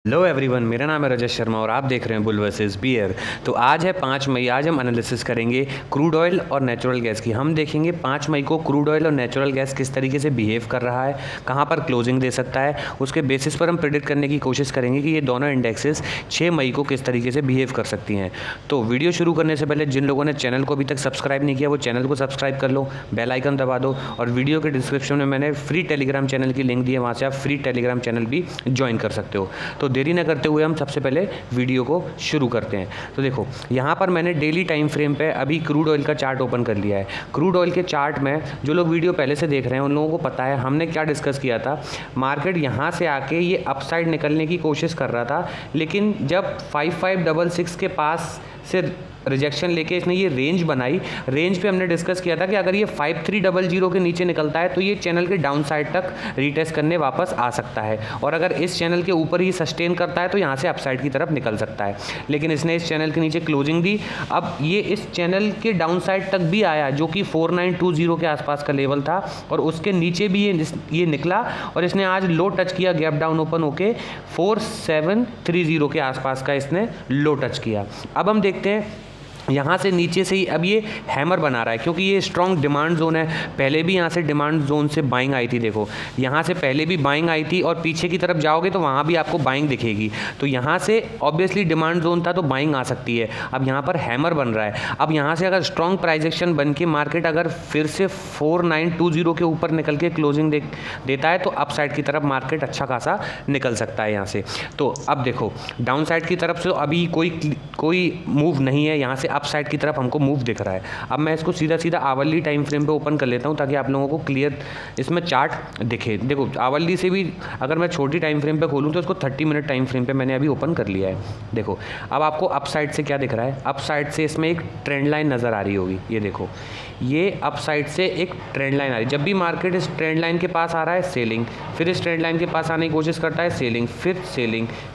Hello everyone, मेरा नाम है रजत शर्मा और आप देख रहे हैं बुल वर्सेस बियर। तो आज है 5 मई। आज हम एनालिसिस करेंगे क्रूड ऑयल और नेचुरल गैस की। हम देखेंगे 5 मई को क्रूड ऑयल और नेचुरल गैस किस तरीके से बिहेव कर रहा है, कहां पर क्लोजिंग दे सकता है। उसके बेसिस पर हम प्रेडिक्ट करने की कोशिश करेंगे कि ये दोनों इंडेक्सेस 6 मई को किस तरीके से बिहेव कर सकती हैं। तो वीडियो शुरू करने से पहले जिन लोगों ने चैनल को अभी तक सब्सक्राइब नहीं किया वो चैनल को सब्सक्राइब कर लो, बेल आइकन दबा दो और वीडियो के डिस्क्रिप्शन में मैंने फ्री टेलीग्राम चैनल की लिंक दी है, वहाँ से आप फ्री टेलीग्राम चैनल भी ज्वाइन कर सकते हो। तो देरी न करते हुए हम सबसे पहले वीडियो को शुरू करते हैं। तो देखो यहाँ पर मैंने डेली टाइम फ्रेम पे अभी क्रूड ऑयल का चार्ट ओपन कर लिया है। क्रूड ऑयल के चार्ट में जो लोग वीडियो पहले से देख रहे हैं उन लोगों को पता है हमने क्या डिस्कस किया था। मार्केट यहाँ से आके ये अपसाइड निकलने की कोशिश कर रहा था, लेकिन जब 5566 के पास से रिजेक्शन लेके इसने ये रेंज बनाई। रेंज पे हमने डिस्कस किया था कि अगर ये 5300 के नीचे निकलता है तो ये चैनल के डाउन साइड तक रीटेस्ट करने वापस आ सकता है, और अगर इस चैनल के ऊपर ही सस्टेन करता है तो यहाँ से अपसाइड की तरफ निकल सकता है। लेकिन इसने इस चैनल के नीचे क्लोजिंग दी। अब ये इस चैनल के डाउन साइड तक भी आया जो कि 4920 के आसपास का लेवल था, और उसके नीचे भी ये निकला और इसने आज लो टच किया, गैप डाउन ओपन होके 4730 के आसपास का इसने लो टच किया। अब हम देखते हैं यहाँ से नीचे से ही अब ये हैमर बना रहा है, क्योंकि ये स्ट्रॉन्ग डिमांड जोन है। पहले भी यहाँ से डिमांड जोन से बाइंग आई थी। देखो यहाँ से पहले भी बाइंग आई थी और पीछे की तरफ जाओगे तो वहाँ भी आपको बाइंग दिखेगी। तो यहाँ से ऑब्वियसली डिमांड जोन था तो बाइंग आ सकती है। अब यहाँ पर हैमर बन रहा है। अब यहाँ से अगर स्ट्रॉन्ग प्राइस एक्शन बन के मार्केट अगर फिर से 4920 के ऊपर निकल के क्लोजिंग देता है तो अप साइड की तरफ मार्केट अच्छा खासा निकल सकता है यहाँ से। तो अब देखो डाउन साइड की तरफ से अभी कोई मूव नहीं है, यहाँ से अप साइड की तरफ हमको मूव दिख रहा है। अब मैं इसको सीधा सीधा आवरली टाइम फ्रेम पे ओपन कर लेता हूँ ताकि आप लोगों को क्लियर इसमें चार्ट दिखे। देखो आवरली से भी अगर मैं छोटी टाइम फ्रेम पे खोलूँ तो इसको 30 मिनट टाइम फ्रेम पे मैंने अभी ओपन कर लिया है। देखो अब आपको अप साइड से क्या दिख रहा है। अप साइड से इसमें एक ट्रेंड लाइन नज़र आ रही होगी। ये देखो ये अप साइड से एक ट्रेंड लाइन आ रही है। जब भी मार्केट इस ट्रेंड लाइन के पास आ रहा है सेलिंग, फिर इस ट्रेंड लाइन के पास आने की कोशिश करता है सेलिंग,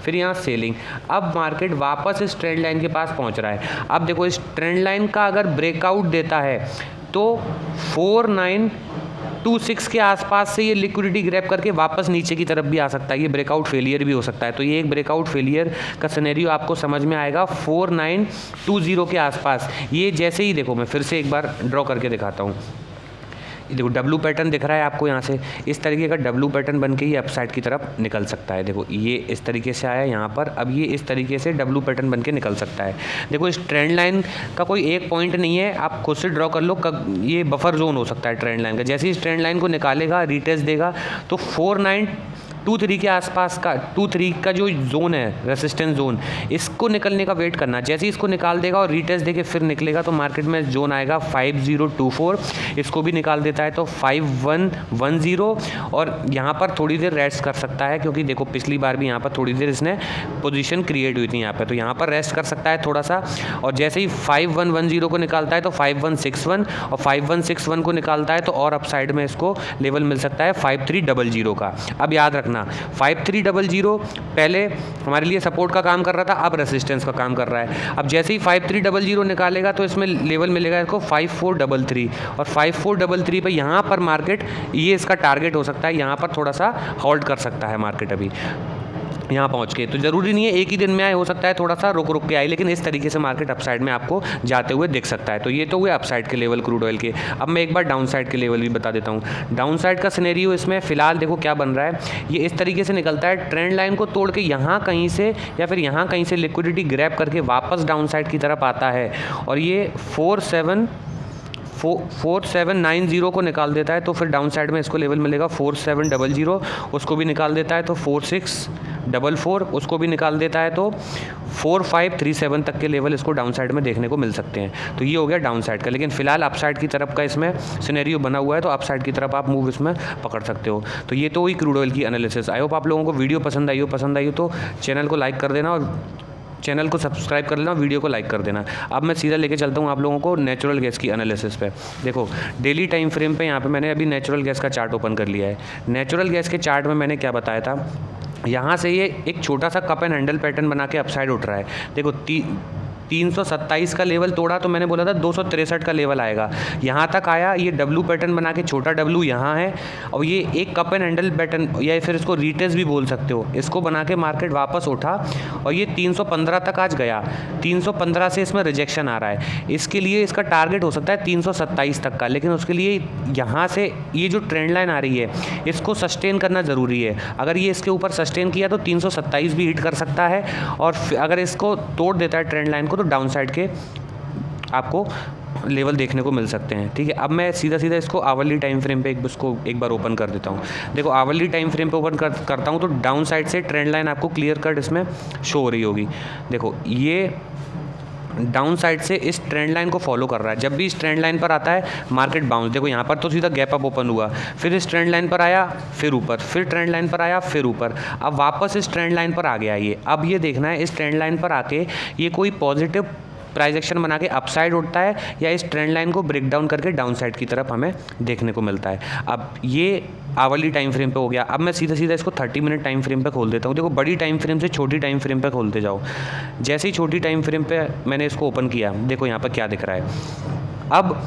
फिर यहाँ सेलिंग। अब मार्केट वापस इस ट्रेंड लाइन के पास पहुँच रहा है। अब देखो इस ट्रेंड लाइन का अगर ब्रेकआउट देता है तो 4926 के आसपास से ये लिक्विडिटी ग्रैब करके वापस नीचे की तरफ भी आ सकता है। ये ब्रेकआउट फेलियर भी हो सकता है। तो ये एक ब्रेकआउट फेलियर का सिनेरियो आपको समझ में आएगा 4920 के आसपास। ये जैसे ही देखो मैं फिर से एक बार ड्रॉ करके दिखाता हूँ। देखो डब्लू पैटर्न दिख रहा है आपको यहाँ से। इस तरीके का डब्लू पैटर्न बन के ये अपसाइड की तरफ निकल सकता है। देखो ये इस तरीके से आया यहाँ पर, अब ये इस तरीके से डब्लू पैटर्न बन के निकल सकता है। देखो इस ट्रेंड लाइन का कोई एक पॉइंट नहीं है, आप खुद से ड्रॉ कर लो। ये बफर जोन हो सकता है ट्रेंड लाइन का। जैसे इस ट्रेंड लाइन को निकालेगा, रीटेस्ट देगा तो 4923 के आसपास का 23 का जो जोन है रेसिस्टेंस जोन, इसको निकलने का वेट करना। जैसे ही इसको निकाल देगा और रीटेस्ट देके फिर निकलेगा तो मार्केट में जोन आएगा 5024। इसको भी निकाल देता है तो 5110, और यहाँ पर थोड़ी देर रेस्ट कर सकता है, क्योंकि देखो पिछली बार भी यहाँ पर थोड़ी देर इसने पोजीशन क्रिएट हुई थी यहाँ पर, तो यहाँ पर रेस्ट कर सकता है थोड़ा सा। और जैसे ही 5110 को निकालता है तो 5161, और 5161 को निकालता है तो और अपसाइड में इसको लेवल मिल सकता है 5300 का। अब याद रखना 5300 पहले हमारे लिए सपोर्ट का काम कर रहा था, अब रेसिस्टेंस का काम कर रहा है। अब जैसे ही 5300 निकालेगा तो इसमें लेवल मिलेगा इसको 5433, और 5433 पे यहाँ पर मार्केट ये इसका टारगेट हो सकता है। यहाँ पर थोड़ा सा होल्ड कर सकता है मार्केट अभी यहाँ पहुँच के। तो ज़रूरी नहीं है एक ही दिन में आए, हो सकता है थोड़ा सा रुक के आए, लेकिन इस तरीके से मार्केट अपसाइड में आपको जाते हुए दिख सकता है। तो ये तो हुए अपसाइड के लेवल क्रूड ऑयल के। अब मैं एक बार डाउन साइड के लेवल भी बता देता हूँ। डाउन साइड का सिनेरियो इसमें फ़िलहाल देखो क्या बन रहा है। ये इस तरीके से निकलता है, ट्रेंड लाइन को तोड़ के यहाँ कहीं से या फिर यहाँ कहीं से लिक्विडिटी ग्रैब करके वापस डाउन साइड की तरफ आता है, और ये 4790 को निकाल देता है तो फिर डाउन साइड में इसको लेवल मिलेगा 4700। उसको भी निकाल देता है तो 4644, उसको भी निकाल देता है तो 4537 तक के लेवल इसको डाउन साइड में देखने को मिल सकते हैं। तो ये हो गया डाउन साइड का। लेकिन फिलहाल अप साइड की तरफ का इसमें सिनेरियो बना हुआ है, तो अप साइड की तरफ आप मूव इसमें पकड़ सकते हो। तो ये तो हुई क्रूड ऑयल की एनालिसिस। आई होप आप लोगों को वीडियो पसंद आई हो तो चैनल को लाइक कर देना और चैनल को सब्सक्राइब कर लेना, वीडियो को लाइक कर देना। अब मैं सीधा लेके चलता हूँ आप लोगों को नेचुरल गैस की एनालिसिस पे। देखो डेली टाइम फ्रेम पे यहाँ पे मैंने अभी नेचुरल गैस का चार्ट ओपन कर लिया है। नेचुरल गैस के चार्ट में मैंने क्या बताया था, यहाँ से ये एक छोटा सा कप एंड हैंडल पैटर्न बना के अपसाइड उठ रहा है। देखो 327 का लेवल तोड़ा तो मैंने बोला था 263 का लेवल आएगा। यहाँ तक आया, ये डब्लू पैटर्न बना के, छोटा डब्लू यहाँ है और ये एक कप एंड हैंडल पैटर्न या फिर इसको रीटेस्ट भी बोल सकते हो, इसको बना के मार्केट वापस उठा और ये 315 तक आज गया। 315 से इसमें रिजेक्शन आ रहा है, इसके लिए इसका टारगेट हो सकता है 327 तक का, लेकिन उसके लिए यहाँ से ये जो ट्रेंड लाइन आ रही है इसको सस्टेन करना ज़रूरी है। अगर ये इसके ऊपर सस्टेन किया तो 327 भी हिट कर सकता है और अगर इसको तोड़ देता है ट्रेंड लाइन को तो डाउन साइड के आपको लेवल देखने को मिल सकते हैं। ठीक है, अब मैं सीधा इसको आवरली टाइम फ्रेम पे इसको एक बार ओपन कर देता हूँ। देखो आवरली टाइम फ्रेम पे ओपन करता हूँ तो डाउन साइड से ट्रेंड लाइन आपको क्लियर कट इसमें शो हो रही होगी। देखो ये डाउन साइड से इस ट्रेंड लाइन को फॉलो कर रहा है। जब भी इस ट्रेंड लाइन पर आता है मार्केट बाउंस, देखो यहाँ पर तो सीधा गैप अप ओपन हुआ, फिर इस ट्रेंड लाइन पर आया, फिर ऊपर, फिर ट्रेंड लाइन पर आया, फिर ऊपर, अब वापस इस ट्रेंड लाइन पर आ गया ये। अब ये देखना है इस ट्रेंड लाइन पर आके ये कोई पॉजिटिव प्राइस एक्शन बना के अपसाइड उठता है या इस ट्रेंड लाइन को ब्रेक डाउन करके डाउन साइड की तरफ हमें देखने को मिलता है। अब ये आवरली टाइम फ्रेम पे हो गया। अब मैं सीधा इसको 30 मिनट टाइम फ्रेम पे खोल देता हूँ। देखो बड़ी टाइम फ्रेम से छोटी टाइम फ्रेम पे खोलते जाओ। जैसे ही छोटी टाइम फ्रेम पे मैंने इसको ओपन किया, देखो यहाँ पर क्या दिख रहा है। अब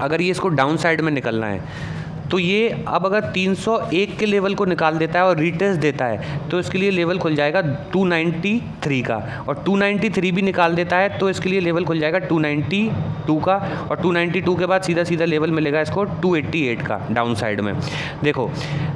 अगर ये इसको डाउन साइड में निकलना है तो ये अब अगर 301 के लेवल को निकाल देता है और रीटेस्ट देता है तो इसके लिए लेवल खुल जाएगा 293 का, और 293 भी निकाल देता है तो इसके लिए लेवल खुल जाएगा 292 का, और 292 के बाद सीधा लेवल मिलेगा इसको 288 का डाउन साइड में। देखो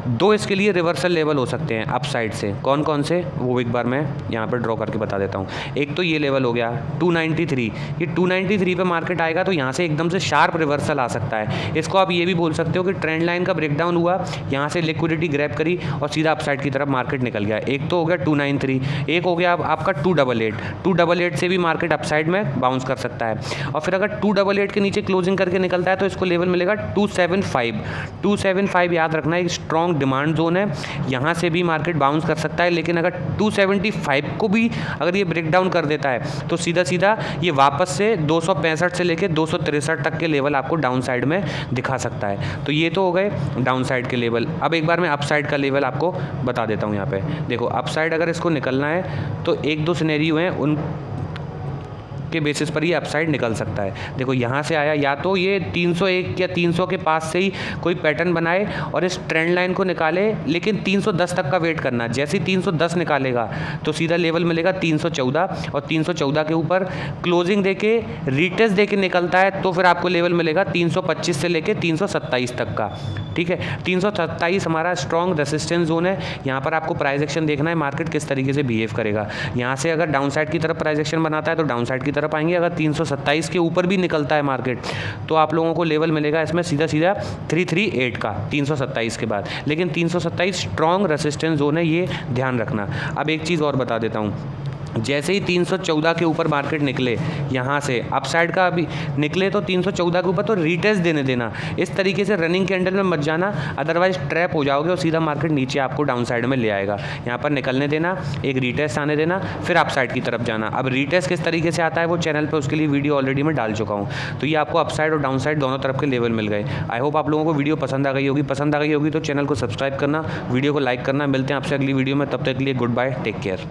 दो इसके लिए रिवर्सल लेवल हो सकते हैं अप साइड से, कौन कौन से वो एक बार मैं यहाँ पर ड्रॉ करके बता देता हूँ। एक तो ये लेवल हो गया 293, ये 293 पे मार्केट आएगा तो यहाँ से एकदम से शार्प रिवर्सल आ सकता है। इसको आप ये भी बोल सकते हो कि ट्रेंड लाइन का ब्रेकडाउन हुआ, यहाँ से लिक्विडिटी ग्रैब करी और सीधा अपसाइड की तरफ मार्केट निकल गया। एक तो हो गया 293, एक हो गया आपका 288। 288 से भी मार्केट अपसाइड में बाउंस कर सकता है, और फिर अगर 288 के नीचे क्लोजिंग करके निकलता है तो इसको लेवल मिलेगा 275। 275 याद रखना एक स्ट्रॉन्ग डिमांड जोन है, यहाँ से भी मार्केट बाउंस कर सकता है। लेकिन अगर 275 को भी अगर ये ब्रेकडाउन कर देता है तो सीधा ये वापस से 265 से लेकर 263 तक के लेवल आपको डाउन साइड में दिखा सकता है। तो ये तो हो गए डाउन साइड के लेवल। अब एक बार मैं अप साइड का लेवल आपको बता देता हूँ। यहाँ पे देखो अप साइड अगर इसको निकलना है तो एक दो सिनेरियो हैं, उन के बेसिस पर ये अपसाइड निकल सकता है। देखो यहाँ से आया, या तो ये 301 या 300 के पास से ही कोई पैटर्न बनाए और इस ट्रेंड लाइन को निकाले, लेकिन 310 तक का वेट करना। जैसे ही 310 निकालेगा तो सीधा लेवल मिलेगा 314, और 314 के ऊपर क्लोजिंग देके रीटेस्ट देके निकलता है तो फिर आपको लेवल मिलेगा 325 से लेके 327 तक का। ठीक है, 327 हमारा स्ट्रॉन्ग रेसिस्टेंस जोन है। यहाँ पर आपको प्राइस एक्शन देखना है, मार्केट किस तरीके से बिहेव करेगा। यहाँ से अगर डाउन साइड की तरफ प्राइस एक्शन बनाता है तो डाउन साइड की तरफ आएंगे। अगर 327 के ऊपर भी निकलता है मार्केट तो आप लोगों को लेवल मिलेगा इसमें सीधा 338 का 327 के बाद। लेकिन 327 स्ट्रॉन्ग रेसिस्टेंस जोन है, ये ध्यान रखना। अब एक चीज़ और बता देता हूँ, जैसे ही 314 के ऊपर मार्केट निकले, यहाँ से अप साइड का अभी निकले तो 314 के ऊपर तो रीटेस्ट देना। इस तरीके से रनिंग कैंडल में मत जाना, अदरवाइज ट्रैप हो जाओगे और सीधा मार्केट नीचे आपको डाउन साइड में ले आएगा। यहाँ पर निकलने देना, एक रीटेस्ट आने देना, फिर अप साइड की तरफ जाना। अब रीटेस्ट किस तरीके से आता है वो चैनल पर उसके लिए वीडियो ऑलरेडी मैं डाल चुका हूँ। तो ये आपको अप साइड और डाउन साइड दोनों तरफ के लेवल मिल गए। आई होप आप लोगों को वीडियो पसंद आ गई होगी। तो चैनल को सब्सक्राइब करना, वीडियो को लाइक करना। मिलते हैं आपसे अगली वीडियो में, तब तक के लिए गुड बाय, टेक केयर।